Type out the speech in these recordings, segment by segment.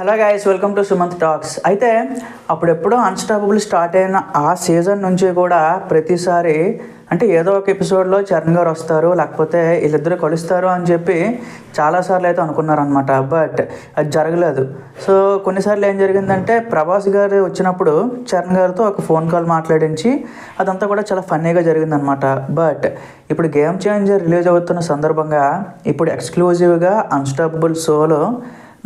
Hello guys, welcome to Sumanth talks. అయితే అప్పుడెప్పుడో unstoppable start అయిన ఆ సీజన్ నుంచి కూడా ప్రతిసారి అంటే ఏదో ఒక ఎపిసోడ్లో చరణ్ గారు వస్తారు, లేకపోతే వీళ్ళిద్దరూ కలుస్తారు అని చెప్పి చాలాసార్లు అయితే అనుకున్నారనమాట. బట్ అది జరగలేదు. సో కొన్నిసార్లు ఏం జరిగిందంటే ప్రభాస్ గారు వచ్చినప్పుడు చరణ్ గారితో ఒక ఫోన్ కాల్ మాట్లాడించి అదంతా కూడా చాలా ఫన్నీగా జరిగిందనమాట. బట్ ఇప్పుడు గేమ్ చేంజర్ రిలీజ్ అవుతున్న సందర్భంగా ఇప్పుడు ఎక్స్క్లూజివ్గా అన్స్టాపబుల్ షోలో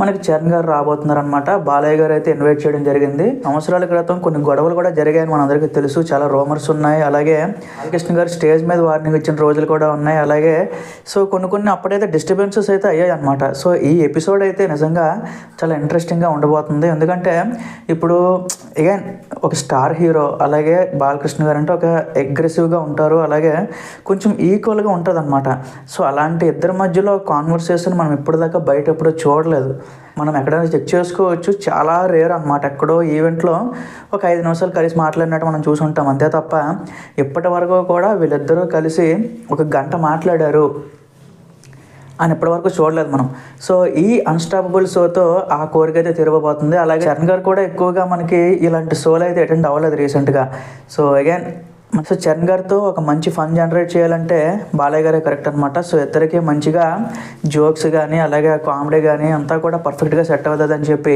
మనకి చరణ్ గారు రాబోతున్నారనమాట. బాలయ్య గారు అయితే ఇన్వైట్ చేయడం జరిగింది. సంవత్సరాల క్రితం కొన్ని గొడవలు కూడా జరిగాయని మనందరికీ తెలుసు. చాలా రూమర్స్ ఉన్నాయి. అలాగే బాలకృష్ణ గారు స్టేజ్ మీద వార్నింగ్ ఇచ్చిన రోజులు కూడా ఉన్నాయి. అలాగే సో కొన్ని అప్పుడైతే డిస్టర్బెన్సెస్ అయితే అయ్యాయి అనమాట. సో ఈ ఎపిసోడ్ అయితే నిజంగా చాలా ఇంట్రెస్టింగ్గా ఉండబోతుంది. ఎందుకంటే ఇప్పుడు అగైన్ ఒక స్టార్ హీరో, అలాగే బాలకృష్ణ గారు అంటే ఒక అగ్రెసివ్గా ఉంటారు, అలాగే కొంచెం ఈక్వల్గా ఉంటుంది అనమాట. సో అలాంటి ఇద్దరి మధ్యలో కాన్వర్సేషన్ మనం ఇప్పటిదాకా బయట ఎప్పుడూ చూడలేదు. మనం ఎక్కడైనా చెక్ చేసుకోవచ్చు, చాలా రేర్ అనమాట. ఎక్కడో ఈవెంట్లో ఒక 5 నిమిషాలు కలిసి మాట్లాడినట్టు మనం చూసి ఉంటాం, అంతే తప్ప ఇప్పటి వరకు కూడా వీళ్ళిద్దరూ కలిసి ఒక గంట మాట్లాడారు అని ఇప్పటివరకు చూడలేదు మనం. సో ఈ అన్స్టాపబుల్ షోతో ఆ కోరిక అయితే తీరబోతుంది. అలాగే చరణ్ గారు కూడా ఎక్కువగా మనకి ఇలాంటి షోలు అయితే అటెండ్ అవ్వలేదు రీసెంట్గా. సో అగైన్ సో చరణ్ గారితో ఒక మంచి ఫన్ జనరేట్ చేయాలంటే బాలయ్య గారే కరెక్ట్ అనమాట. సో ఇద్దరికి మంచిగా జోక్స్ కానీ అలాగే కామెడీ కానీ అంతా కూడా పర్ఫెక్ట్గా సెట్ అవుతుంది అని చెప్పి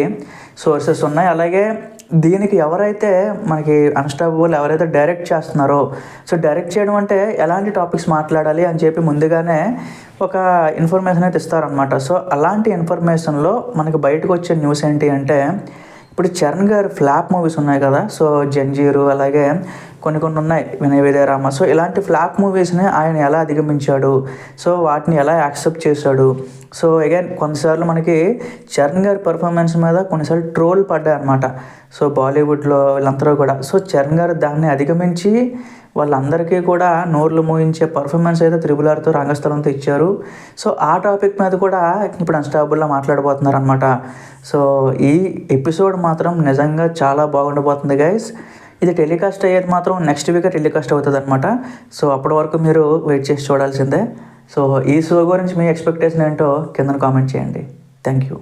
సోర్సెస్ ఉన్నాయి. అలాగే దీనికి ఎవరైతే మనకి అన్స్టాపబుల్ ఎవరైతే డైరెక్ట్ చేస్తున్నారో, సో డైరెక్ట్ చేయడం అంటే ఎలాంటి టాపిక్స్ మాట్లాడాలి అని చెప్పి ముందుగానే ఒక ఇన్ఫర్మేషన్ అయితే ఇస్తారనమాట. సో అలాంటి ఇన్ఫర్మేషన్లో మనకి బయటకు వచ్చే న్యూస్ ఏంటి అంటే, ఇప్పుడు చరణ్ గారు ఫ్లాప్ మూవీస్ ఉన్నాయి కదా, సో జంజీరు, అలాగే కొన్ని ఉన్నాయి వినయ విజయ రామ. సో ఇలాంటి ఫ్లాప్ మూవీస్ని ఆయన ఎలా అధిగమించాడు, సో వాటిని ఎలా యాక్సెప్ట్ చేశాడు. సో అగైన్ కొన్నిసార్లు మనకి చరణ్ గారి పర్ఫార్మెన్స్ మీద కొన్నిసార్లు ట్రోల్ పడ్డాయి అనమాట. సో బాలీవుడ్లో వీళ్ళందరూ కూడా. సో చరణ్ గారు దాన్ని అధిగమించి వాళ్ళందరికీ కూడా నోర్లు మోయించే పర్ఫార్మెన్స్ అయితే త్రిబుల్ ఆర్తో రంగస్థలంతో ఇచ్చారు. సో ఆ టాపిక్ మీద కూడా ఇప్పుడు అన్స్టాపబుల్లో మాట్లాడబోతున్నారు అనమాట. సో ఈ ఎపిసోడ్ మాత్రం నిజంగా చాలా బాగుండబోతుంది గైస్. ఇది టెలికాస్ట్ అయ్యేది మాత్రం నెక్స్ట్ వీక్ టెలికాస్ట్ అవుతుంది అనమాట. సో అప్పటి వరకు మీరు వెయిట్ చేసి చూడాల్సిందే. సో ఈ షో గురించి మీ ఎక్స్పెక్టేషన్ ఏంటో కింద కామెంట్ చేయండి. Thank you.